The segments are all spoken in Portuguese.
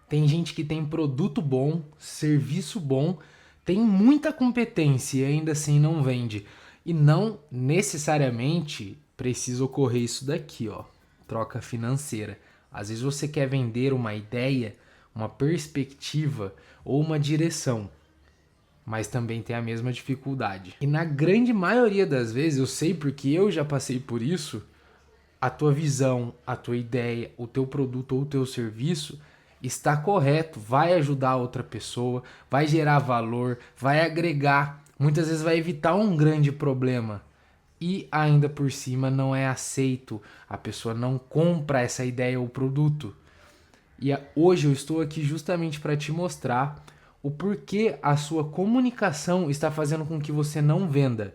Tem gente que tem produto bom, serviço bom, tem muita competência e ainda assim não vende. E não necessariamente precisa ocorrer isso daqui, ó, troca financeira. Às vezes você quer vender uma ideia, uma perspectiva ou uma direção, mas também tem a mesma dificuldade. E na grande maioria das vezes, eu sei porque eu já passei por isso, a tua visão, a tua ideia, o teu produto ou o teu serviço está correto, vai ajudar outra pessoa, vai gerar valor, vai agregar, muitas vezes vai evitar um grande problema. E ainda por cima não é aceito, a pessoa não compra essa ideia ou produto. E hoje eu estou aqui justamente para te mostrar o porquê a sua comunicação está fazendo com que você não venda.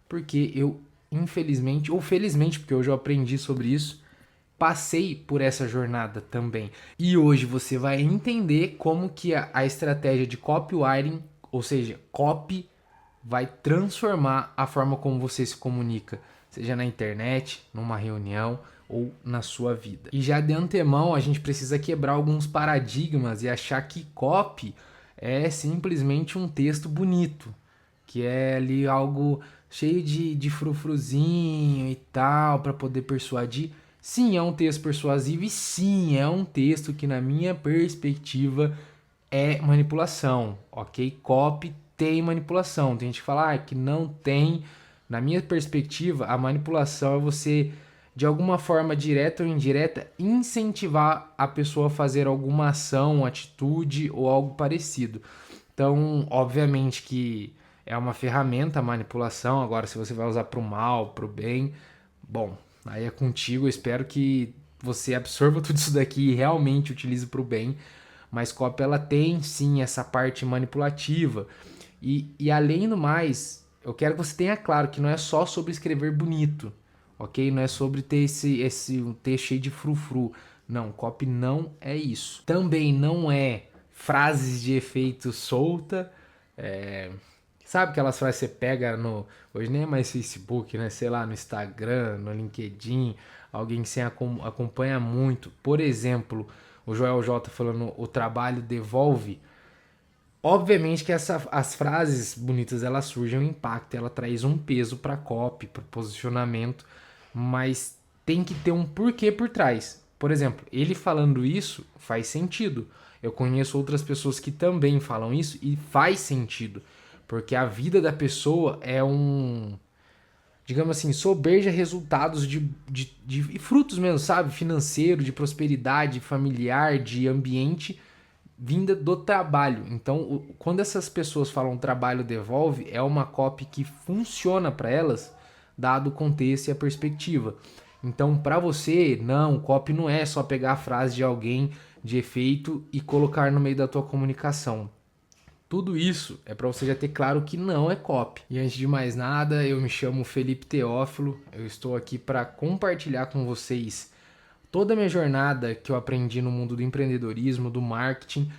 Porque eu, infelizmente, ou felizmente, porque hoje eu aprendi sobre isso, passei por essa jornada também. E hoje você vai entender como que a estratégia de copywriting, ou seja, copy, vai transformar a forma como você se comunica, seja na internet, numa reunião ou na sua vida. E já de antemão a gente precisa quebrar alguns paradigmas e achar que copy é simplesmente um texto bonito, que é ali algo cheio de frufruzinho e tal para poder persuadir. Sim, é um texto persuasivo e sim, é um texto que na minha perspectiva é manipulação, ok? Copy tem manipulação. Tem gente que fala que não tem. Na minha perspectiva, a manipulação é você, de alguma forma direta ou indireta, incentivar a pessoa a fazer alguma ação, atitude ou algo parecido. Então, obviamente que é uma ferramenta a manipulação. Agora, se você vai usar para o mal, para o bem, bom, aí é contigo. Eu espero que você absorva tudo isso daqui e realmente utilize para o bem. Mas copy ela tem sim essa parte manipulativa. E além do mais, eu quero que você tenha claro que não é só sobre escrever bonito, ok? Não é sobre ter esse um texto cheio de frufru. Não, copy não é isso. Também não é frases de efeito solta. É, sabe aquelas frases que você pega no. Hoje nem é mais Facebook, né? Sei lá, no Instagram, no LinkedIn, alguém que você acompanha muito. Por exemplo, o Joel J falando o trabalho devolve. Obviamente que as frases bonitas elas surgem um impacto, ela traz um peso para a copy, para o posicionamento, mas tem que ter um porquê por trás. Por exemplo, ele falando isso faz sentido. Eu conheço outras pessoas que também falam isso e faz sentido, porque a vida da pessoa é um, digamos assim, sobeja resultados de frutos mesmo, sabe? Financeiro, de prosperidade familiar, de ambiente vinda do trabalho. Então, quando essas pessoas falam trabalho devolve, é uma copy que funciona para elas, dado o contexto e a perspectiva. Então, para você, não, copy não é só pegar a frase de alguém de efeito e colocar no meio da tua comunicação. Tudo isso é para você já ter claro que não é copy. E antes de mais nada, eu me chamo Felipe Teófilo, eu estou aqui para compartilhar com vocês toda a minha jornada que eu aprendi no mundo do empreendedorismo, do marketing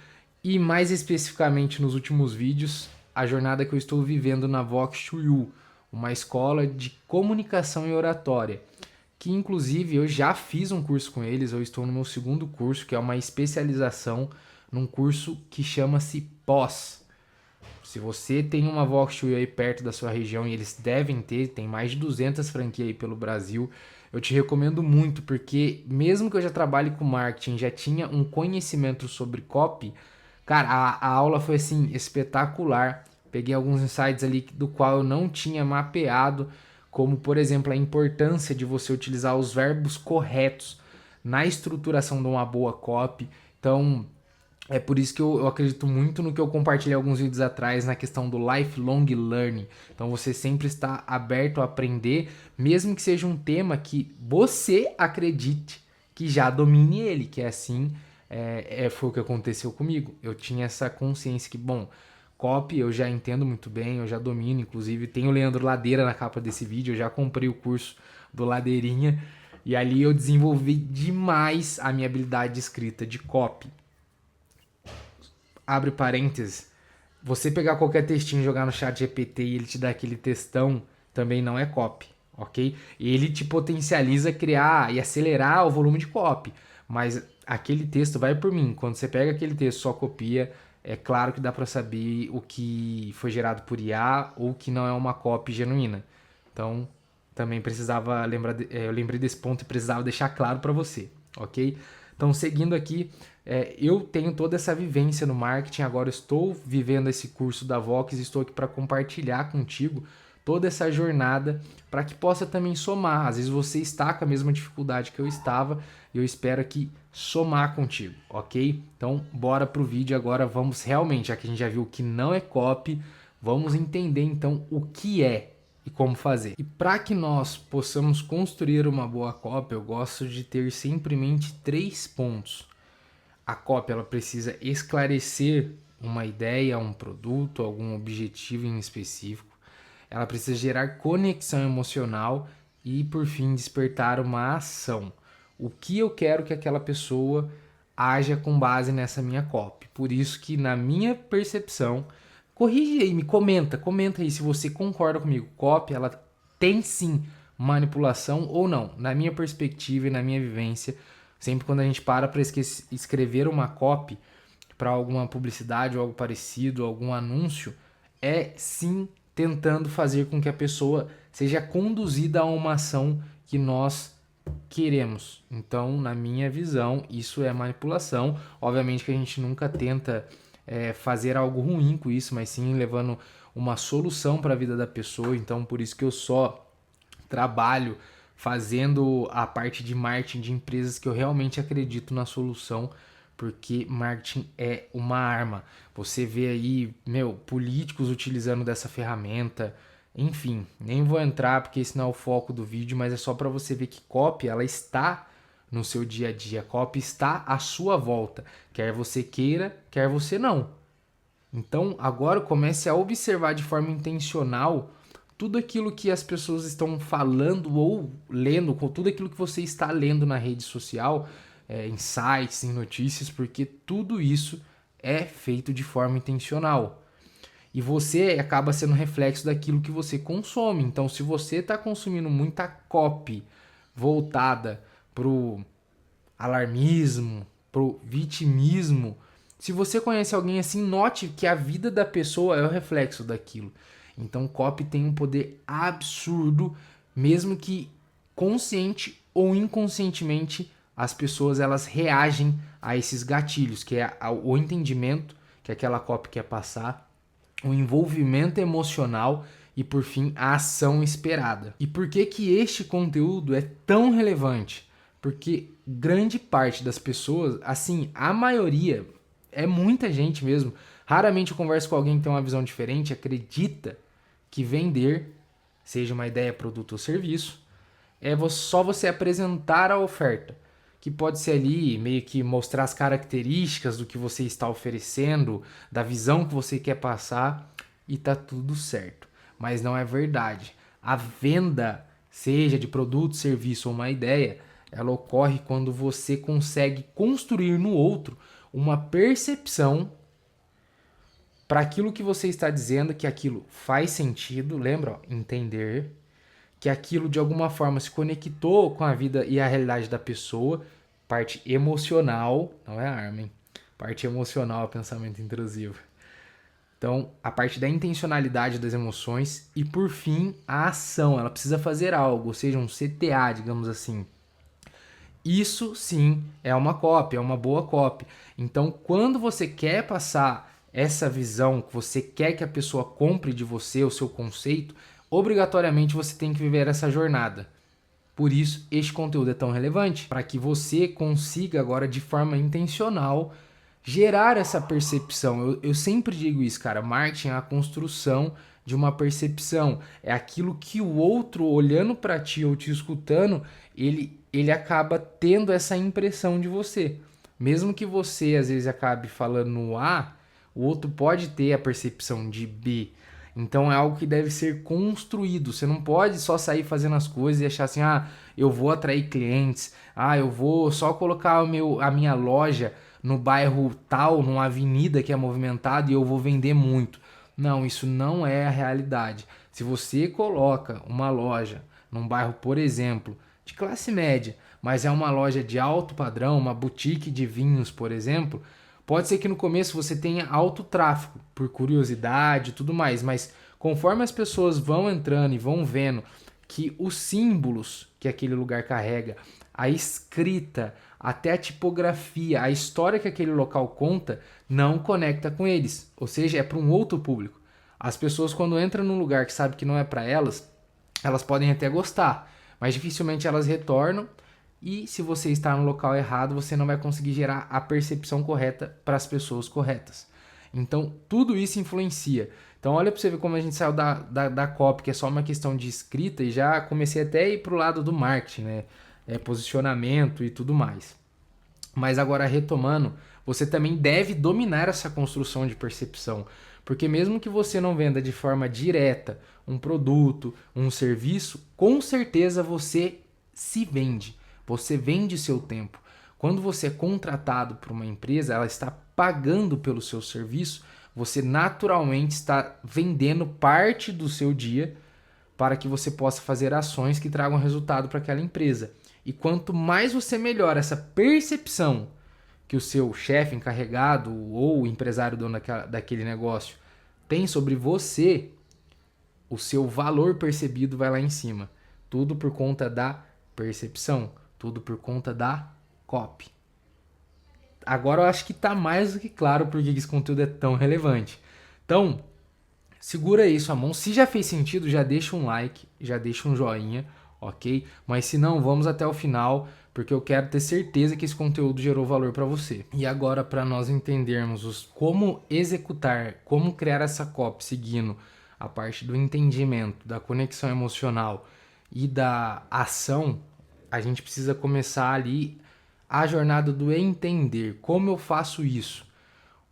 e mais especificamente nos últimos vídeos, a jornada que eu estou vivendo na Vox2U, uma escola de comunicação e oratória, que inclusive eu já fiz um curso com eles, eu estou no meu segundo curso, que é uma especialização num curso que chama-se Pós. Se você tem uma Vox2U aí perto da sua região, e eles devem ter, tem mais de 200 franquias aí pelo Brasil, eu te recomendo muito, porque mesmo que eu já trabalhe com marketing, já tinha um conhecimento sobre copy, cara, a aula foi assim, espetacular. Peguei alguns insights ali do qual eu não tinha mapeado, como por exemplo a importância de você utilizar os verbos corretos na estruturação de uma boa copy. Então, é por isso que eu acredito muito no que eu compartilhei alguns vídeos atrás na questão do lifelong learning. Então você sempre está aberto a aprender, mesmo que seja um tema que você acredite que já domine ele, que é assim, foi o que aconteceu comigo. Eu tinha essa consciência que, bom, copy eu já entendo muito bem, eu já domino, inclusive tem o Leandro Ladeira na capa desse vídeo, eu já comprei o curso do Ladeirinha, e ali eu desenvolvi demais a minha habilidade de escrita de copy. Abre parênteses, você pegar qualquer textinho e jogar no chat GPT e ele te dá aquele textão, também não é copy, ok? Ele te potencializa criar e acelerar o volume de copy, mas aquele texto vai por mim. Quando você pega aquele texto, só copia, é claro que dá para saber o que foi gerado por IA ou que não é uma copy genuína. Então, também precisava lembrar, eu lembrei desse ponto e precisava deixar claro para você, ok? Então, seguindo aqui, eu tenho toda essa vivência no marketing, agora estou vivendo esse curso da Vox, estou aqui para compartilhar contigo toda essa jornada para que possa também somar. Às vezes você está com a mesma dificuldade que eu estava e eu espero aqui somar contigo, ok? Então, bora pro vídeo agora, vamos realmente, já que a gente já viu que não é copy, vamos entender então o que é e como fazer. E para que nós possamos construir uma boa copy, eu gosto de ter sempre em mente 3 pontos. A copy ela precisa esclarecer uma ideia, um produto, algum objetivo em específico. Ela precisa gerar conexão emocional e, por fim, despertar uma ação. O que eu quero que aquela pessoa haja com base nessa minha copy. Por isso que, na minha percepção, corrige aí, me comenta aí se você concorda comigo. Copy, ela tem sim manipulação ou não. Na minha perspectiva e na minha vivência, sempre quando a gente para escrever uma copy para alguma publicidade ou algo parecido, algum anúncio, é sim tentando fazer com que a pessoa seja conduzida a uma ação que nós queremos. Então, na minha visão, isso é manipulação. Obviamente que a gente nunca tenta fazer algo ruim com isso, mas sim levando uma solução para a vida da pessoa. Então, por isso que eu só trabalho fazendo a parte de marketing de empresas que eu realmente acredito na solução, porque marketing é uma arma. Você vê aí, políticos utilizando dessa ferramenta, enfim, nem vou entrar porque esse não é o foco do vídeo, mas é só para você ver que copy, ela está no seu dia a dia, copy está à sua volta, quer você queira, quer você não. Então, agora comece a observar de forma intencional tudo aquilo que as pessoas estão falando ou lendo, com tudo aquilo que você está lendo na rede social, em sites, em notícias, porque tudo isso é feito de forma intencional. E você acaba sendo reflexo daquilo que você consome. Então, se você está consumindo muita copy voltada pro alarmismo, pro vitimismo, se você conhece alguém assim, note que a vida da pessoa é o reflexo daquilo. Então, copy tem um poder absurdo, mesmo que consciente ou inconscientemente as pessoas elas reagem a esses gatilhos, que é o entendimento que aquela copy quer passar, o envolvimento emocional e, por fim, a ação esperada. E por que que este conteúdo é tão relevante? Porque grande parte das pessoas, assim, a maioria, é muita gente mesmo, raramente eu converso com alguém que tem uma visão diferente, acredita que vender, seja uma ideia, produto ou serviço, é só você apresentar a oferta, que pode ser ali meio que mostrar as características do que você está oferecendo, da visão que você quer passar e tá tudo certo. Mas não é verdade. A venda, seja de produto, serviço ou uma ideia, ela ocorre quando você consegue construir no outro uma percepção para aquilo que você está dizendo, que aquilo faz sentido, lembra? Ó, entender que aquilo de alguma forma se conectou com a vida e a realidade da pessoa, parte emocional, não é arma, hein? Parte emocional é pensamento intrusivo. Então, a parte da intencionalidade das emoções e, por fim, a ação. Ela precisa fazer algo, ou seja, um CTA, digamos assim. Isso, sim, é uma copy, é uma boa copy. Então, quando você quer passar essa visão, que você quer que a pessoa compre de você o seu conceito, obrigatoriamente você tem que viver essa jornada. Por isso, este conteúdo é tão relevante, para que você consiga agora, de forma intencional, gerar essa percepção. Eu sempre digo isso, cara, marketing é a construção de uma percepção. É aquilo que o outro, olhando para ti ou te escutando, ele acaba tendo essa impressão de você. Mesmo que você, às vezes, acabe falando no A, o outro pode ter a percepção de B. Então é algo que deve ser construído. Você não pode só sair fazendo as coisas e achar assim, eu vou atrair clientes, eu vou só colocar a minha loja no bairro tal, numa avenida que é movimentada e eu vou vender muito. Não, isso não é a realidade. Se você coloca uma loja num bairro, por exemplo, de classe média, mas é uma loja de alto padrão, uma boutique de vinhos, por exemplo, pode ser que no começo você tenha alto tráfego, por curiosidade e tudo mais, mas conforme as pessoas vão entrando e vão vendo que os símbolos que aquele lugar carrega, a escrita, até a tipografia, a história que aquele local conta, não conecta com eles. Ou seja, é para um outro público. As pessoas, quando entram num lugar que sabe que não é para elas, elas podem até gostar, mas dificilmente elas retornam. E se você está no local errado, você não vai conseguir gerar a percepção correta para as pessoas corretas. Então, tudo isso influencia. Então, olha para você ver como a gente saiu da copy, que é só uma questão de escrita, e já comecei até a ir para o lado do marketing, né? Posicionamento e tudo mais. Mas agora, retomando, você também deve dominar essa construção de percepção. Porque mesmo que você não venda de forma direta um produto, um serviço, com certeza você se vende. Você vende seu tempo. Quando você é contratado por uma empresa, ela está pagando pelo seu serviço, você naturalmente está vendendo parte do seu dia para que você possa fazer ações que tragam resultado para aquela empresa. E quanto mais você melhora essa percepção que o seu chefe encarregado ou o empresário dono daquele negócio tem sobre você, o seu valor percebido vai lá em cima. Tudo por conta da percepção, tudo por conta da copy. Agora eu acho que está mais do que claro porque esse conteúdo é tão relevante. Então, segura aí sua mão. Se já fez sentido, já deixa um like, já deixa um joinha, ok? Mas se não, vamos até o final, porque eu quero ter certeza que esse conteúdo gerou valor para você. E agora, para nós entendermos como executar, como criar essa copy seguindo a parte do entendimento, da conexão emocional e da ação, a gente precisa começar ali a jornada do entender. Como eu faço isso?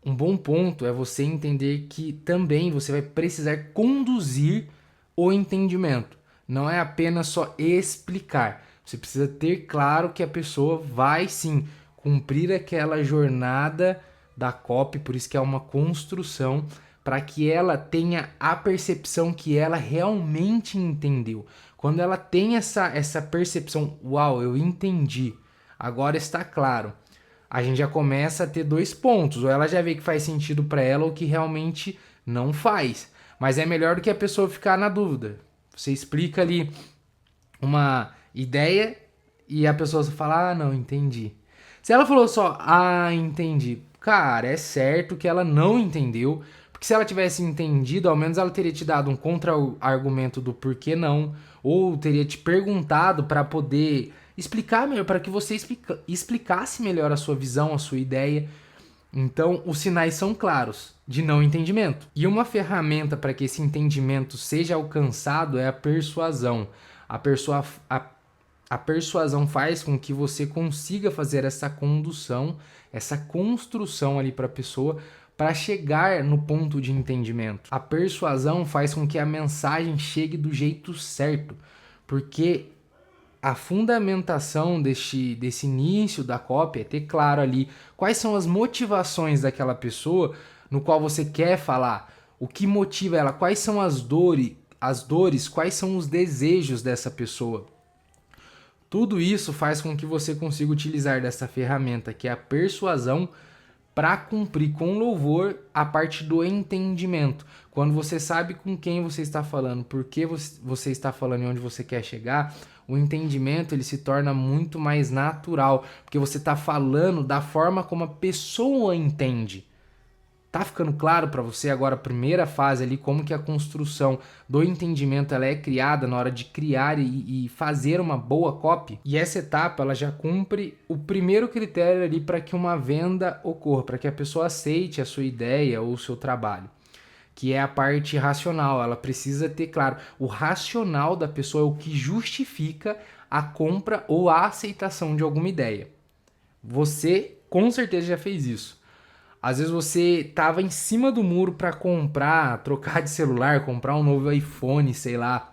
Um bom ponto é você entender que também você vai precisar conduzir o entendimento. Não é apenas só explicar. Você precisa ter claro que a pessoa vai sim cumprir aquela jornada da copy, por isso que é uma construção, para que ela tenha a percepção que ela realmente entendeu. Quando ela tem essa percepção, uau, eu entendi, agora está claro, a gente já começa a ter 2 pontos. Ou ela já vê que faz sentido para ela ou que realmente não faz. Mas é melhor do que a pessoa ficar na dúvida. Você explica ali uma ideia e a pessoa fala, ah, não, entendi. Se ela falou só, ah, entendi, cara, é certo que ela não entendeu, porque se ela tivesse entendido, ao menos ela teria te dado um contra-argumento do porquê não, ou teria te perguntado para poder explicar melhor, para que você explicasse melhor a sua visão, a sua ideia. Então, os sinais são claros de não entendimento. E uma ferramenta para que esse entendimento seja alcançado é a persuasão. A persuasão faz com que você consiga fazer essa condução, essa construção ali para a pessoa, para chegar no ponto de entendimento. A persuasão faz com que a mensagem chegue do jeito certo, porque a fundamentação desse início da copy é ter claro ali quais são as motivações daquela pessoa no qual você quer falar, o que motiva ela, quais são as dores, quais são os desejos dessa pessoa. Tudo isso faz com que você consiga utilizar dessa ferramenta, que é a persuasão, para cumprir com louvor a parte do entendimento. Quando você sabe com quem você está falando, por que você está falando e onde você quer chegar, o entendimento ele se torna muito mais natural, porque você está falando da forma como a pessoa entende. Tá ficando claro para você agora a primeira fase ali, como que a construção do entendimento ela é criada na hora de criar e fazer uma boa copy? E essa etapa ela já cumpre o primeiro critério ali para que uma venda ocorra, para que a pessoa aceite a sua ideia ou o seu trabalho, que é a parte racional. Ela precisa ter claro, o racional da pessoa é o que justifica a compra ou a aceitação de alguma ideia. Você com certeza já fez isso. Às vezes você estava em cima do muro para comprar, trocar de celular, comprar um novo iPhone, sei lá.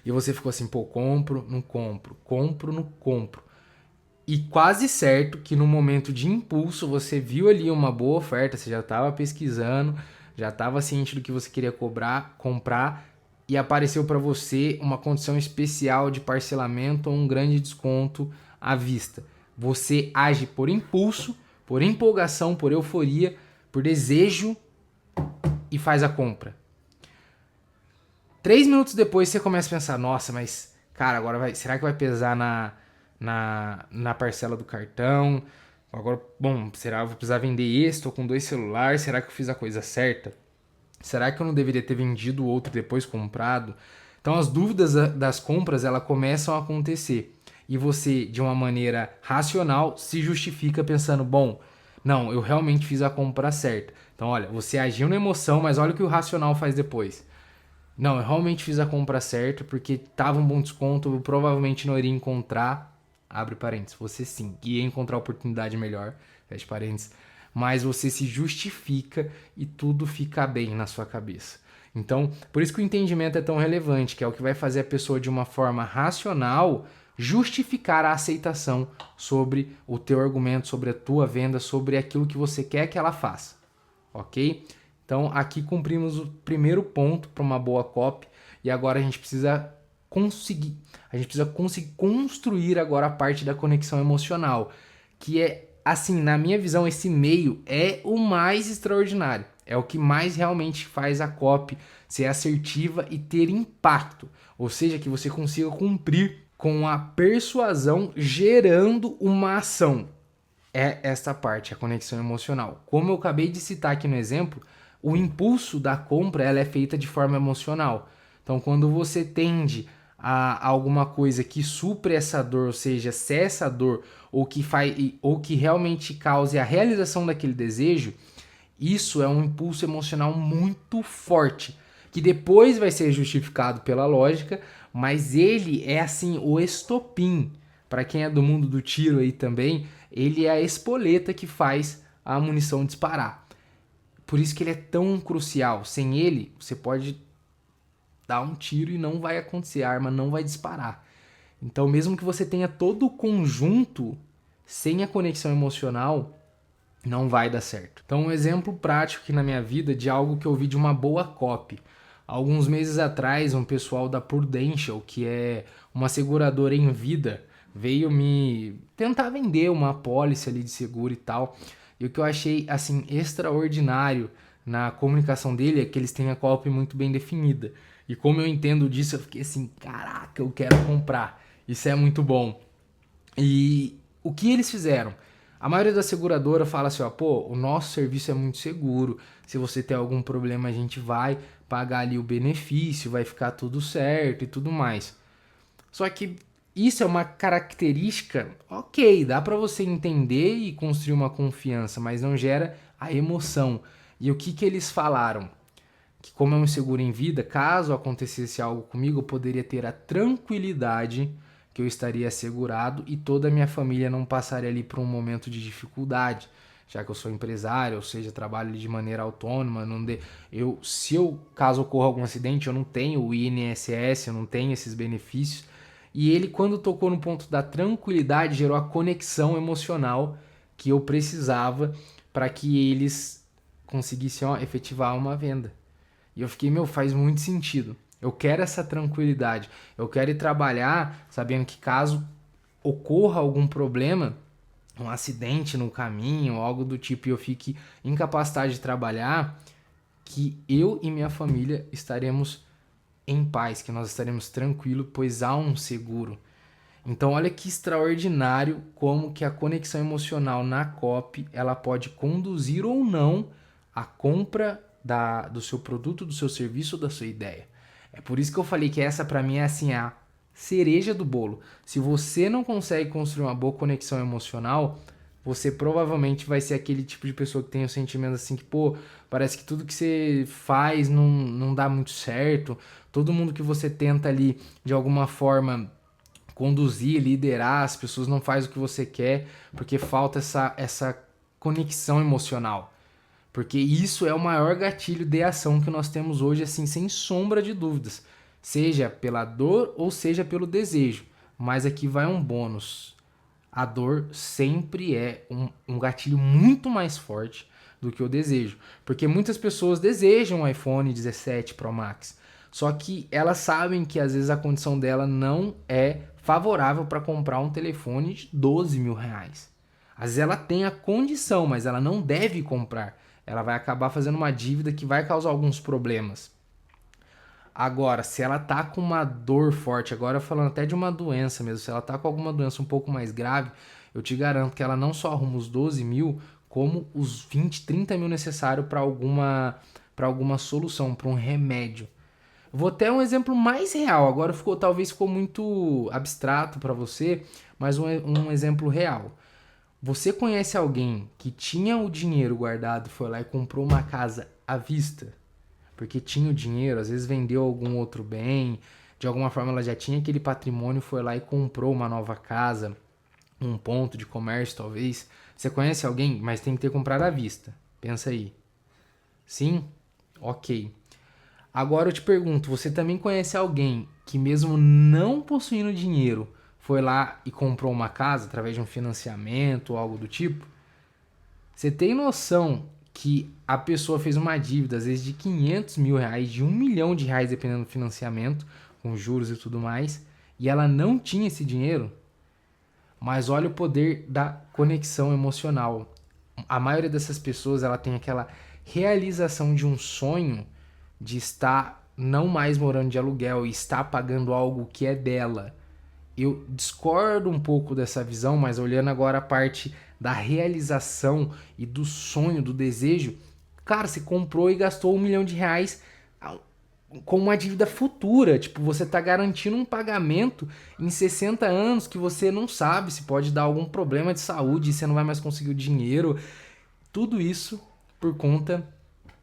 E você ficou assim, pô, compro, não compro, compro, não compro. E quase certo que no momento de impulso você viu ali uma boa oferta, você já estava pesquisando, já estava ciente do que você queria comprar e apareceu para você uma condição especial de parcelamento ou um grande desconto à vista. Você age por impulso, por empolgação, por euforia, por desejo e faz a compra. 3 minutos depois você começa a pensar, nossa, mas cara, agora será que vai pesar na parcela do cartão? Agora, bom, será que eu vou precisar vender esse? Tô com 2 celulares, será que eu fiz a coisa certa? Será que eu não deveria ter vendido o outro e depois comprado? Então as dúvidas das compras, elas começam a acontecer. E você, de uma maneira racional, se justifica pensando, bom, não, eu realmente fiz a compra certa. Então, olha, você agiu na emoção, mas olha o que o racional faz depois. Não, eu realmente fiz a compra certa porque tava um bom desconto, eu provavelmente não iria encontrar, abre parênteses, você sim, ia encontrar oportunidade melhor, fecha parênteses, mas você se justifica e tudo fica bem na sua cabeça. Então, por isso que o entendimento é tão relevante, que é o que vai fazer a pessoa de uma forma racional justificar a aceitação sobre o teu argumento, sobre a tua venda, sobre aquilo que você quer que ela faça, ok? Então, aqui cumprimos o primeiro ponto para uma boa copy e agora a gente precisa conseguir construir agora a parte da conexão emocional, que é, assim, na minha visão, esse meio é o mais extraordinário. É o que mais realmente faz a copy ser assertiva e ter impacto. Ou seja, que você consiga cumprir com a persuasão gerando uma ação. É esta parte, a conexão emocional. Como eu acabei de citar aqui no exemplo, o impulso da compra ela é feita de forma emocional. Então, quando você tende a alguma coisa que supre essa dor, ou seja, cessa a dor, ou que realmente cause a realização daquele desejo, isso é um impulso emocional muito forte, que depois vai ser justificado pela lógica, mas ele é assim o estopim. Para quem é do mundo do tiro aí também, ele é a espoleta que faz a munição disparar. Por isso que ele é tão crucial. Sem ele, você pode dar um tiro e não vai acontecer, a arma não vai disparar. Então, mesmo que você tenha todo o conjunto, sem a conexão emocional, não vai dar certo. Então, um exemplo prático aqui na minha vida de algo que eu vi de uma boa copy. Alguns meses atrás, um pessoal da Prudential, que é uma seguradora em vida, veio me tentar vender uma apólice ali de seguro e tal. E o que eu achei, assim, extraordinário na comunicação dele é que eles têm a copy muito bem definida. E como eu entendo disso, eu fiquei assim, caraca, eu quero comprar. Isso é muito bom. E o que eles fizeram? A maioria da seguradora fala assim, ó, pô, o nosso serviço é muito seguro. Se você ter algum problema, a gente vai pagar ali o benefício, vai ficar tudo certo e tudo mais. Só que isso é uma característica, ok, dá para você entender e construir uma confiança, mas não gera a emoção. E o que eles falaram? Que como é um seguro em vida, caso acontecesse algo comigo, eu poderia ter a tranquilidade que eu estaria assegurado e toda a minha família não passaria ali por um momento de dificuldade, já que eu sou empresário, ou seja, trabalho de maneira autônoma, caso ocorra algum acidente, eu não tenho o INSS, eu não tenho esses benefícios. E ele, quando tocou no ponto da tranquilidade, gerou a conexão emocional que eu precisava para que eles conseguissem efetivar uma venda. E eu fiquei, faz muito sentido. Eu quero essa tranquilidade. Eu quero ir trabalhar sabendo que caso ocorra algum problema, um acidente no caminho, algo do tipo, e eu fique incapacitado de trabalhar, que eu e minha família estaremos em paz, que nós estaremos tranquilos, pois há um seguro. Então olha que extraordinário como que a conexão emocional na copy, ela pode conduzir ou não a compra do seu produto, do seu serviço, da sua ideia. É por isso que eu falei que essa para mim é assim a cereja do bolo. Se você não consegue construir uma boa conexão emocional, você provavelmente vai ser aquele tipo de pessoa que tem o sentimento assim que, pô, parece que tudo que você faz não dá muito certo. Todo mundo que você tenta ali, de alguma forma, conduzir, liderar, as pessoas não fazem o que você quer, porque falta essa conexão emocional. Porque isso é o maior gatilho de ação que nós temos hoje, assim, sem sombra de dúvidas. Seja pela dor ou seja pelo desejo. Mas aqui vai um bônus. A dor sempre é um gatilho muito mais forte do que o desejo. Porque muitas pessoas desejam um iPhone 17 Pro Max. Só que elas sabem que às vezes a condição dela não é favorável para comprar um telefone de 12 mil reais. Às vezes ela tem a condição, mas ela não deve comprar. Ela vai acabar fazendo uma dívida que vai causar alguns problemas. Agora, se ela tá com uma dor forte, agora falando até de uma doença mesmo, se ela tá com alguma doença um pouco mais grave, eu te garanto que ela não só arruma os 12 mil, como os 20, 30 mil necessários para alguma solução, para um remédio. Vou até um exemplo mais real, agora talvez ficou muito abstrato para você, mas um exemplo real. Você conhece alguém que tinha o dinheiro guardado, foi lá e comprou uma casa à vista? Porque tinha o dinheiro, às vezes vendeu algum outro bem, de alguma forma ela já tinha aquele patrimônio, foi lá e comprou uma nova casa, um ponto de comércio talvez. Você conhece alguém, mas tem que ter comprado à vista. Pensa aí. Sim? Ok. Agora eu te pergunto, você também conhece alguém que mesmo não possuindo dinheiro, foi lá e comprou uma casa através de um financiamento ou algo do tipo? Você tem noção que a pessoa fez uma dívida, às vezes de 500 mil reais, de 1 milhão de reais, dependendo do financiamento, com juros e tudo mais, e ela não tinha esse dinheiro? Mas olha o poder da conexão emocional. A maioria dessas pessoas, ela tem aquela realização de um sonho de estar não mais morando de aluguel e estar pagando algo que é dela. Eu discordo um pouco dessa visão, mas olhando agora a parte da realização e do sonho, do desejo, cara, você comprou e gastou 1 milhão de reais com uma dívida futura. Tipo, você tá garantindo um pagamento em 60 anos que você não sabe se pode dar algum problema de saúde e você não vai mais conseguir o dinheiro. Tudo isso por conta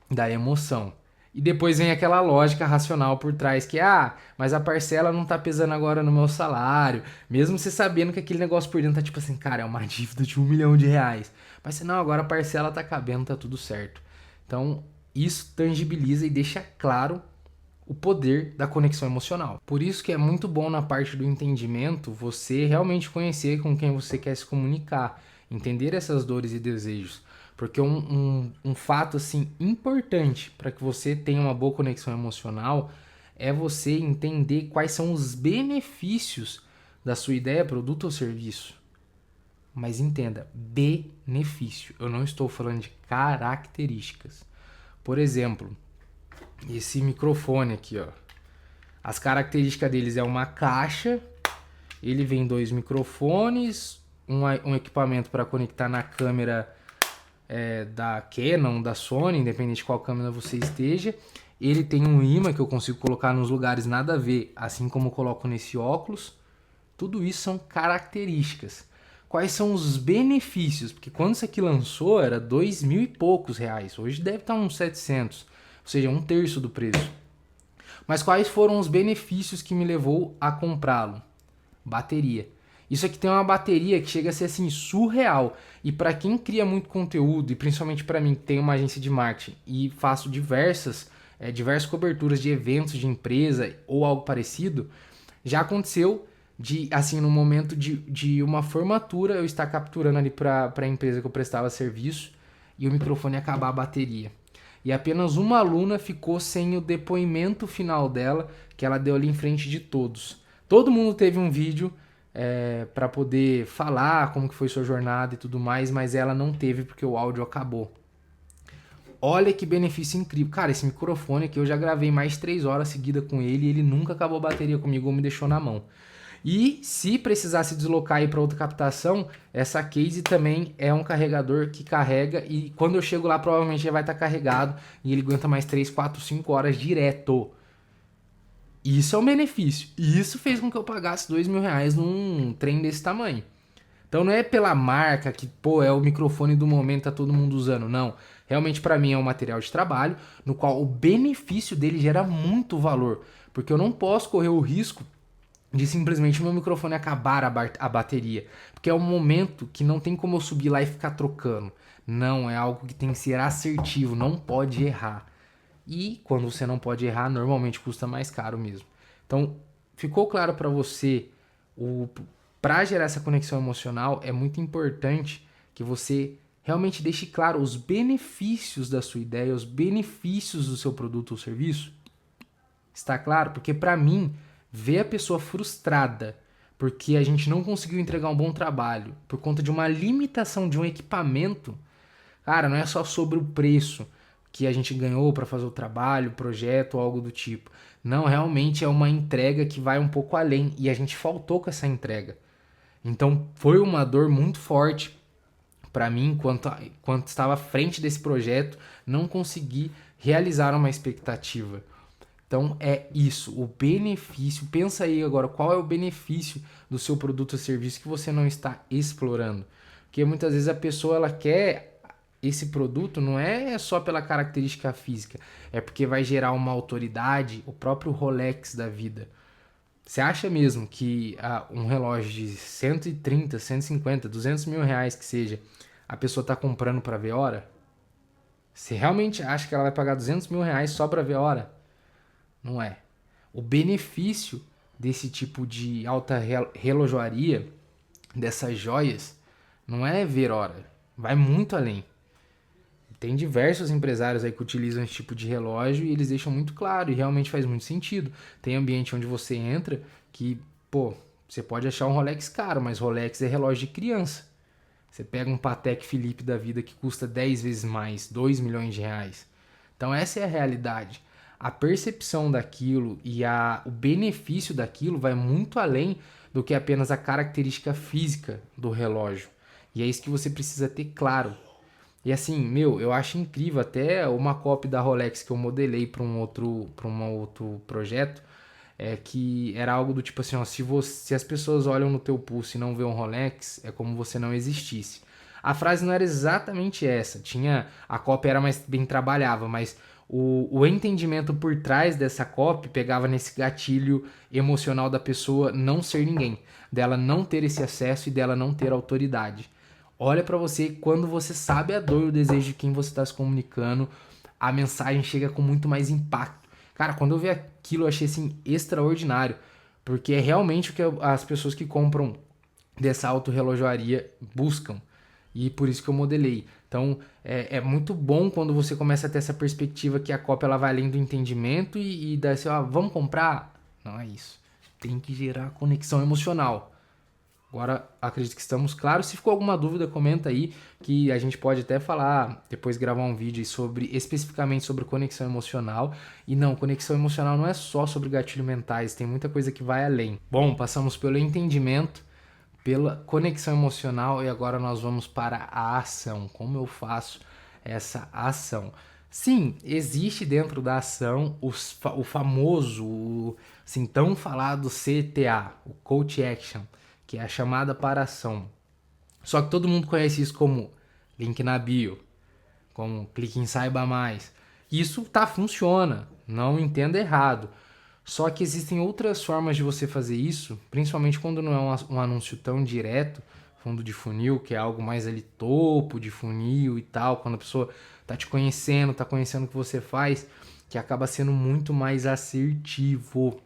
da emoção. E depois vem aquela lógica racional por trás que, mas a parcela não tá pesando agora no meu salário. Mesmo você sabendo que aquele negócio por dentro tá tipo assim, cara, é uma dívida de 1 milhão de reais. Mas não, agora a parcela tá cabendo, tá tudo certo. Então, isso tangibiliza e deixa claro o poder da conexão emocional. Por isso que é muito bom na parte do entendimento você realmente conhecer com quem você quer se comunicar, entender essas dores e desejos. Porque um fato assim importante para que você tenha uma boa conexão emocional é você entender quais são os benefícios da sua ideia, produto ou serviço. Mas entenda, benefício. Eu não estou falando de características. Por exemplo, esse microfone aqui, ó. As características deles é uma caixa, ele vem 2 microfones, um equipamento para conectar na câmera da Canon, da Sony, independente de qual câmera você esteja. Ele tem um imã que eu consigo colocar nos lugares nada a ver, assim como eu coloco nesse óculos. Tudo isso são características. Quais são os benefícios? Porque quando isso aqui lançou era 2 mil e poucos reais. Hoje deve estar uns 700, ou seja, 1/3 do preço. Mas quais foram os benefícios que me levou a comprá-lo? Bateria. Isso aqui tem uma bateria que chega a ser assim surreal. E para quem cria muito conteúdo, e principalmente para mim que tenho uma agência de marketing e faço diversas coberturas de eventos de empresa ou algo parecido, já aconteceu de, assim, no momento de uma formatura, eu estar capturando ali para a empresa que eu prestava serviço e o microfone acabar a bateria. E apenas uma aluna ficou sem o depoimento final dela, que ela deu ali em frente de todos. Todo mundo teve um vídeo para poder falar como que foi sua jornada e tudo mais, mas ela não teve porque o áudio acabou. Olha que benefício incrível. Cara, esse microfone aqui eu já gravei mais 3 horas seguidas com ele e ele nunca acabou a bateria comigo ou me deixou na mão. E se precisar se deslocar aí para outra captação, essa case também é um carregador que carrega e quando eu chego lá provavelmente já vai estar carregado e ele aguenta mais 3, 4, 5 horas direto. Isso é um benefício. E isso fez com que eu pagasse 2 mil reais num trem desse tamanho. Então não é pela marca que, é o microfone do momento, tá todo mundo usando. Não. Realmente para mim é um material de trabalho no qual o benefício dele gera muito valor. Porque eu não posso correr o risco de simplesmente o meu microfone acabar a bateria. Porque é um momento que não tem como eu subir lá e ficar trocando. Não, é algo que tem que ser assertivo, não pode errar. E quando você não pode errar, normalmente custa mais caro mesmo. Então, ficou claro para você, para gerar essa conexão emocional, é muito importante que você realmente deixe claro os benefícios da sua ideia, os benefícios do seu produto ou serviço. Está claro? Porque para mim, ver a pessoa frustrada porque a gente não conseguiu entregar um bom trabalho por conta de uma limitação de um equipamento, cara, não é só sobre o preço que a gente ganhou para fazer o trabalho, projeto ou algo do tipo. Não, realmente é uma entrega que vai um pouco além e a gente faltou com essa entrega. Então foi uma dor muito forte para mim enquanto estava à frente desse projeto, não consegui realizar uma expectativa. Então é isso, o benefício. Pensa aí agora, qual é o benefício do seu produto ou serviço que você não está explorando? Porque muitas vezes a pessoa ela quer esse produto não é só pela característica física, é porque vai gerar uma autoridade, o próprio Rolex da vida. Você acha mesmo que um relógio de 130, 150, 200 mil reais que seja, a pessoa está comprando para ver hora? Você realmente acha que ela vai pagar 200 mil reais só para ver hora? Não é. O benefício desse tipo de alta relojoaria, dessas joias, não é ver hora. Vai muito além. Tem diversos empresários aí que utilizam esse tipo de relógio e eles deixam muito claro e realmente faz muito sentido. Tem ambiente onde você entra que, pô, você pode achar um Rolex caro, mas Rolex é relógio de criança. Você pega um Patek Philippe da vida que custa 10 vezes mais, 2 milhões de reais. Então essa é a realidade. A percepção daquilo e o benefício daquilo vai muito além do que apenas a característica física do relógio. E é isso que você precisa ter claro. E assim, meu, eu acho incrível até uma cópia da Rolex que eu modelei para um outro projeto, que era algo do tipo assim, ó, se as pessoas olham no teu pulso e não vê um Rolex, é como você não existisse. A frase não era exatamente essa, a cópia era mais bem trabalhada, mas o entendimento por trás dessa cópia pegava nesse gatilho emocional da pessoa não ser ninguém, dela não ter esse acesso e dela não ter autoridade. Olha pra você, quando você sabe a dor e o desejo de quem você está se comunicando, a mensagem chega com muito mais impacto. Cara, quando eu vi aquilo, eu achei assim extraordinário, porque é realmente o que as pessoas que compram dessa autorrelojoaria buscam. E por isso que eu modelei. Então, é muito bom quando você começa a ter essa perspectiva que a cópia ela vai além do entendimento e dá assim, ó, vamos comprar? Não é isso. Tem que gerar conexão emocional. Agora, acredito que estamos claros. Se ficou alguma dúvida, comenta aí que a gente pode até falar, depois gravar um vídeo especificamente sobre conexão emocional. E não, conexão emocional não é só sobre gatilhos mentais, tem muita coisa que vai além. Bom, passamos pelo entendimento, pela conexão emocional e agora nós vamos para a ação. Como eu faço essa ação? Sim, existe dentro da ação o famoso, assim, tão falado CTA, o Call to Action, que é a chamada para ação. Só que todo mundo conhece isso como link na bio, como clique em saiba mais. Isso funciona, não entenda errado. Só que existem outras formas de você fazer isso, principalmente quando não é um anúncio tão direto, fundo de funil, que é algo mais ali topo de funil e tal, quando a pessoa tá te conhecendo, tá conhecendo o que você faz, que acaba sendo muito mais assertivo.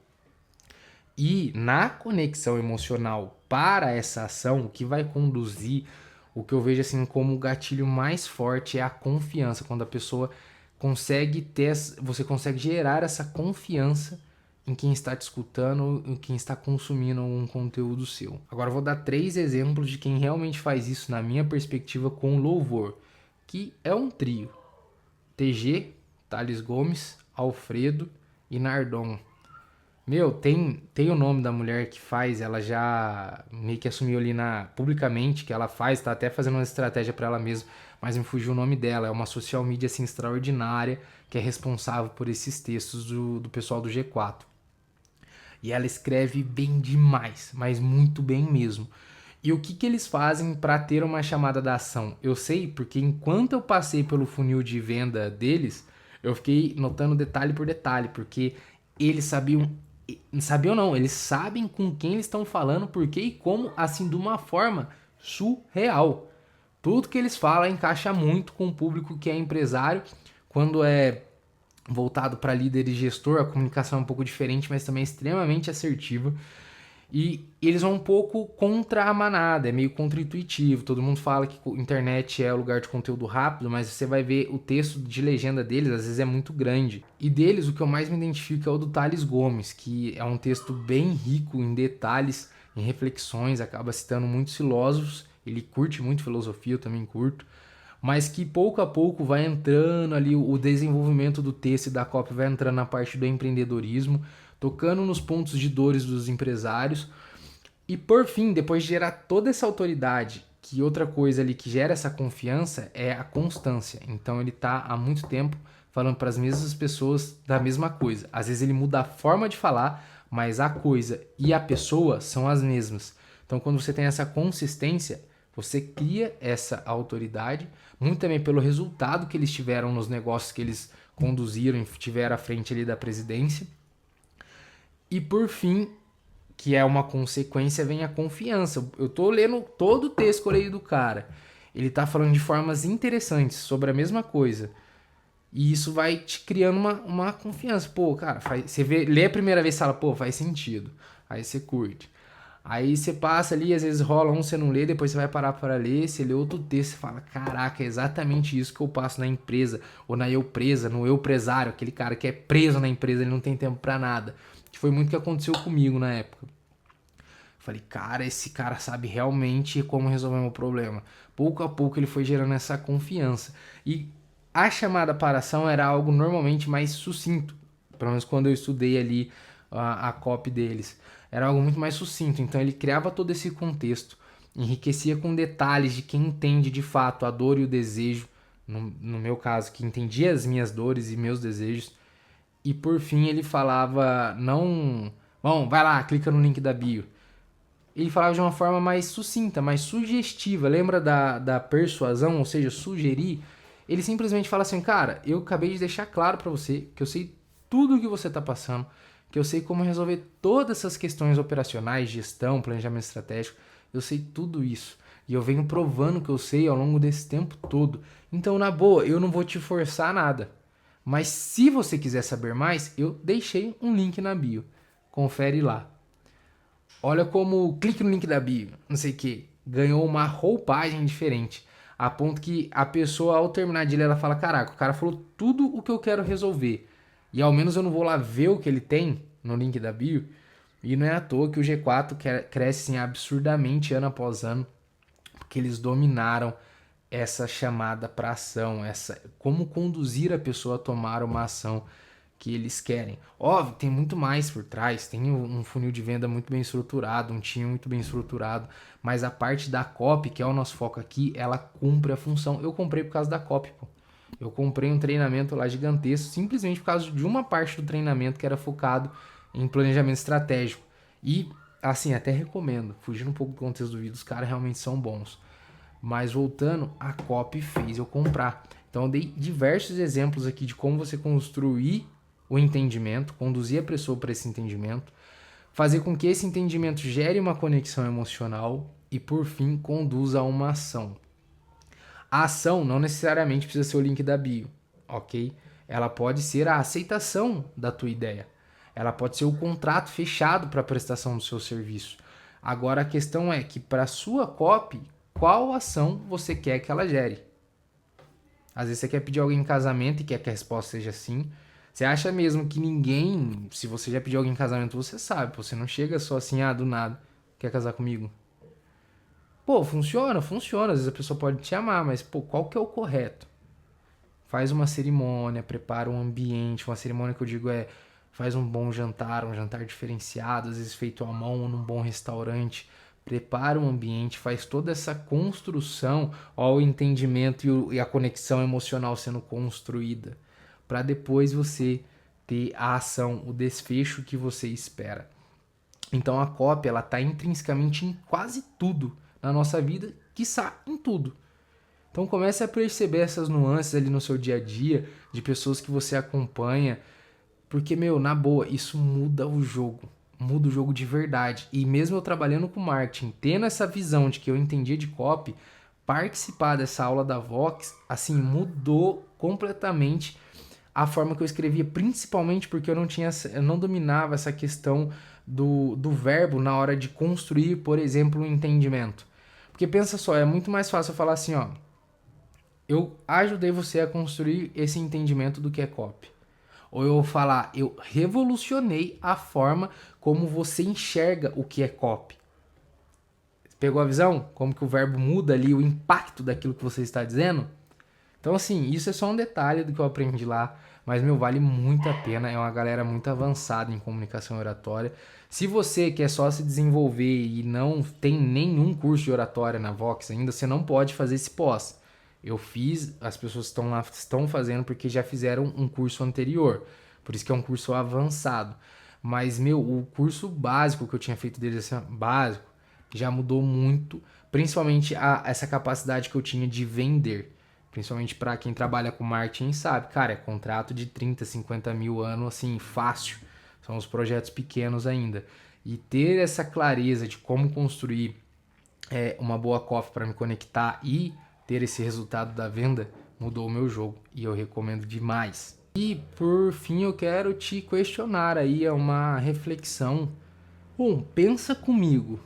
E na conexão emocional para essa ação, o que vai conduzir, o que eu vejo assim como o gatilho mais forte é a confiança, quando a pessoa você consegue gerar essa confiança em quem está te escutando, em quem está consumindo um conteúdo seu. Agora eu vou dar 3 exemplos de quem realmente faz isso na minha perspectiva com louvor, que é um trio: TG, Thales Gomes, Alfredo e Nardon. Meu, tem o nome da mulher que faz, ela já meio que assumiu ali publicamente que ela faz, tá até fazendo uma estratégia para ela mesma, mas me fugiu o nome dela. É uma social media assim extraordinária que é responsável por esses textos do pessoal do G4. E ela escreve bem demais, mas muito bem mesmo. E o que eles fazem para ter uma chamada da ação? Eu sei porque enquanto eu passei pelo funil de venda deles, eu fiquei notando detalhe por detalhe, porque eles sabiam não, eles sabem com quem eles estão falando, por quê e como, assim, de uma forma surreal. Tudo que eles falam encaixa muito com o público que é empresário. Quando é voltado para líder e gestor, a comunicação é um pouco diferente, mas também é extremamente assertiva. E eles vão um pouco contra a manada, é meio contra-intuitivo. Todo mundo fala que internet é o lugar de conteúdo rápido, mas você vai ver o texto de legenda deles, às vezes é muito grande. E deles, o que eu mais me identifico é o do Thales Gomes, que é um texto bem rico em detalhes em reflexões, acaba citando muitos filósofos, ele curte muito filosofia, eu também curto, mas que pouco a pouco vai entrando ali o desenvolvimento do texto e da copy vai entrando na parte do empreendedorismo, tocando nos pontos de dores dos empresários. E por fim, depois de gerar toda essa autoridade, que outra coisa ali que gera essa confiança é a constância. Então ele está há muito tempo falando para as mesmas pessoas da mesma coisa. Às vezes ele muda a forma de falar, mas a coisa e a pessoa são as mesmas. Então quando você tem essa consistência, você cria essa autoridade, muito também pelo resultado que eles tiveram nos negócios que eles conduziram e tiveram à frente ali da presidência. E por fim, que é uma consequência, vem a confiança. Eu tô lendo todo o texto aí do cara. Ele tá falando de formas interessantes sobre a mesma coisa. E isso vai te criando uma confiança. Pô, cara, você lê a primeira vez e fala, pô, faz sentido. Aí você curte. Aí você passa ali, às vezes rola um, você não lê, depois você vai parar para ler, você lê outro texto e fala, caraca, é exatamente isso que eu passo na empresa, ou na eu presa, no eu presário, aquele cara que é preso na empresa, ele não tem tempo para nada. Que foi muito o que aconteceu comigo na época. Falei, cara, esse cara sabe realmente como resolver meu problema. Pouco a pouco ele foi gerando essa confiança. E a chamada para ação era algo normalmente mais sucinto. Pelo menos quando eu estudei ali a copy deles. Era algo muito mais sucinto. Então ele criava todo esse contexto, enriquecia com detalhes de quem entende de fato a dor e o desejo. No meu caso, que entendia as minhas dores e meus desejos. E por fim ele falava, não... Bom, vai lá, clica no link da bio. Ele falava de uma forma mais sucinta, mais sugestiva. Lembra da persuasão, ou seja, sugerir? Ele simplesmente fala assim, cara, eu acabei de deixar claro para você que eu sei tudo o que você está passando, que eu sei como resolver todas essas questões operacionais, gestão, planejamento estratégico. Eu sei tudo isso. E eu venho provando que eu sei ao longo desse tempo todo. Então, na boa, eu não vou te forçar nada. Mas se você quiser saber mais, eu deixei um link na bio. Confere lá. Olha como clique no link da bio, não sei o que, ganhou uma roupagem diferente. A ponto que a pessoa, ao terminar de ler, ela fala, caraca, o cara falou tudo o que eu quero resolver. E ao menos eu não vou lá ver o que ele tem no link da bio. E não é à toa que o G4 cresce assim, absurdamente ano após ano. Porque eles dominaram essa chamada para ação, como conduzir a pessoa a tomar uma ação que eles querem. Óbvio, tem muito mais por trás, tem um funil de venda muito bem estruturado, um time muito bem estruturado, mas a parte da copy, que é o nosso foco aqui, ela cumpre a função. Eu comprei por causa da copy, pô. Eu comprei um treinamento lá gigantesco, simplesmente por causa de uma parte do treinamento que era focado em planejamento estratégico. E, assim, até recomendo, fugindo um pouco do contexto do vídeo, os caras realmente são bons. Mas voltando, a copy fez eu comprar. Então eu dei diversos exemplos aqui de como você construir o entendimento, conduzir a pessoa para esse entendimento, fazer com que esse entendimento gere uma conexão emocional e, por fim, conduza a uma ação. A ação não necessariamente precisa ser o link da bio, ok? Ela pode ser a aceitação da tua ideia. Ela pode ser o contrato fechado para a prestação do seu serviço. Agora a questão é que para a sua copy, qual ação você quer que ela gere? Às vezes você quer pedir alguém em casamento e quer que a resposta seja sim. Você acha mesmo que ninguém, se você já pediu alguém em casamento, você sabe, você não chega só assim, do nada, quer casar comigo? Pô, funciona, funciona, às vezes a pessoa pode te amar, mas pô, qual que é o correto? Faz uma cerimônia, prepara um ambiente, uma cerimônia que eu digo faz um bom jantar, um jantar diferenciado, às vezes feito à mão num bom restaurante, prepara um ambiente, faz toda essa construção, o entendimento e a conexão emocional sendo construída, para depois você ter a ação, o desfecho que você espera. Então a cópia, ela está intrinsecamente em quase tudo na nossa vida, quiçá em tudo. Então comece a perceber essas nuances ali no seu dia a dia, de pessoas que você acompanha, porque, na boa, isso muda o jogo de verdade. E mesmo eu trabalhando com marketing, tendo essa visão de que eu entendia de copy, participar dessa aula da Vox, assim, mudou completamente a forma que eu escrevia, principalmente porque eu não dominava essa questão do verbo na hora de construir, por exemplo, um entendimento. Porque pensa só, é muito mais fácil eu falar assim, eu ajudei você a construir esse entendimento do que é copy. Ou eu vou falar, eu revolucionei a forma como você enxerga o que é copy. Pegou a visão? Como que o verbo muda ali, o impacto daquilo que você está dizendo? Então, assim, isso é só um detalhe do que eu aprendi lá, mas, meu, vale muito a pena. É uma galera muito avançada em comunicação oratória. Se você quer só se desenvolver e não tem nenhum curso de oratória na Vox ainda, você não pode fazer esse pós. Eu fiz, as pessoas que estão lá estão fazendo porque já fizeram um curso anterior. Por isso que é um curso avançado. Mas, meu, o curso básico que eu tinha feito deles, assim, básico, já mudou muito, principalmente essa capacidade que eu tinha de vender. Principalmente para quem trabalha com marketing sabe, cara, é contrato de 30, 50 mil ano, assim, fácil. São os projetos pequenos ainda. E ter essa clareza de como construir uma boa copy para me conectar e ter esse resultado da venda mudou o meu jogo e eu recomendo demais. E por fim eu quero te questionar aí, é uma reflexão. Bom, pensa comigo.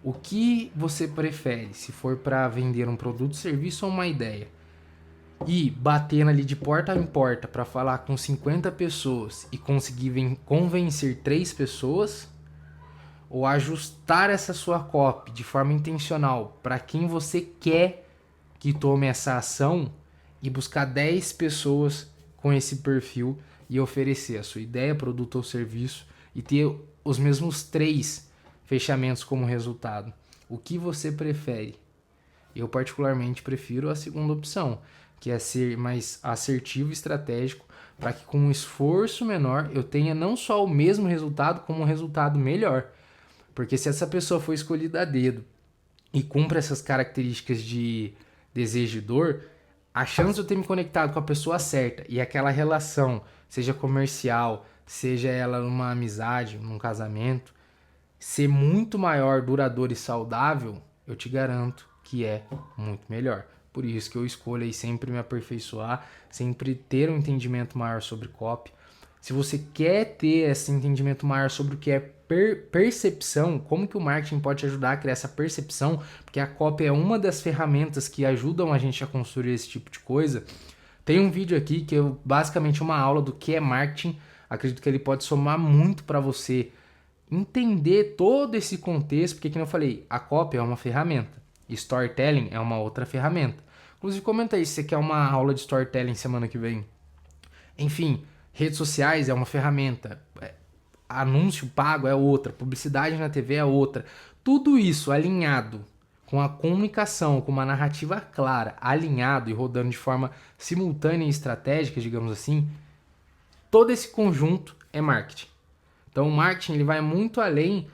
O que você prefere, se for para vender um produto, serviço ou uma ideia? E batendo ali de porta em porta para falar com 50 pessoas e conseguir convencer 3 pessoas? Ou ajustar essa sua copy de forma intencional para quem você quer que tome essa ação e buscar 10 pessoas com esse perfil e oferecer a sua ideia, produto ou serviço e ter os mesmos 3 fechamentos como resultado? O que você prefere? Eu particularmente prefiro a segunda opção, que é ser mais assertivo e estratégico para que com um esforço menor eu tenha não só o mesmo resultado, como um resultado melhor. Porque se essa pessoa foi escolhida a dedo e cumpre essas características de desejo e dor, a chance de eu ter me conectado com a pessoa certa e aquela relação, seja comercial, seja ela numa amizade, num casamento, ser muito maior, duradoura e saudável, eu te garanto que é muito melhor. Por isso que eu escolho aí sempre me aperfeiçoar, sempre ter um entendimento maior sobre copy. Se você quer ter esse entendimento maior sobre o que é percepção, como que o marketing pode te ajudar a criar essa percepção, porque a copy é uma das ferramentas que ajudam a gente a construir esse tipo de coisa. Tem um vídeo aqui que é basicamente uma aula do que é marketing. Acredito que ele pode somar muito para você entender todo esse contexto, porque como eu falei, a copy é uma ferramenta, storytelling é uma outra ferramenta. Inclusive comenta aí se você quer uma aula de storytelling semana que vem. Enfim, redes sociais é uma ferramenta, anúncio pago é outra, publicidade na TV é outra. Tudo isso alinhado com a comunicação, com uma narrativa clara, alinhado e rodando de forma simultânea e estratégica, digamos assim, todo esse conjunto é marketing. Então o marketing ele vai muito além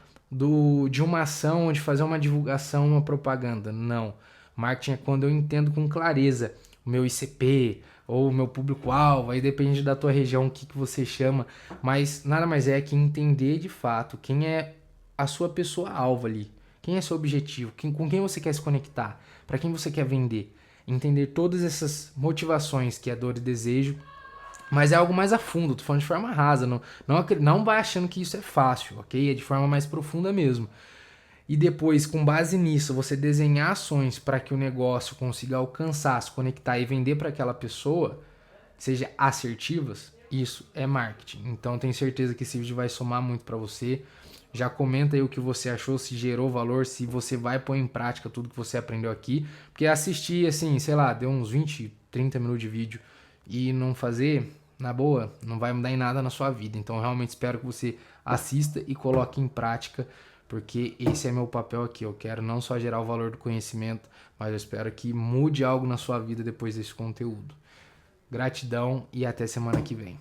de uma ação, de fazer uma divulgação, uma propaganda. Não. Marketing é quando eu entendo com clareza o meu ICP ou o meu público-alvo, aí depende da tua região o que você chama, mas nada mais é que entender de fato quem é a sua pessoa-alvo ali, quem é seu objetivo, com quem você quer se conectar, para quem você quer vender. Entender todas essas motivações que é dor e desejo, mas é algo mais a fundo, tô falando de forma rasa, não vai achando que isso é fácil, ok? É de forma mais profunda mesmo. E depois, com base nisso, você desenhar ações para que o negócio consiga alcançar, se conectar e vender para aquela pessoa, seja assertivas, isso é marketing. Então, tenho certeza que esse vídeo vai somar muito para você. Já comenta aí o que você achou, se gerou valor, se você vai pôr em prática tudo que você aprendeu aqui. Porque assistir, assim, sei lá, deu uns 20, 30 minutos de vídeo e não fazer, na boa, não vai mudar em nada na sua vida. Então, eu realmente espero que você assista e coloque em prática, porque esse é meu papel aqui. Eu quero não só gerar o valor do conhecimento, mas eu espero que mude algo na sua vida depois desse conteúdo. Gratidão e até semana que vem.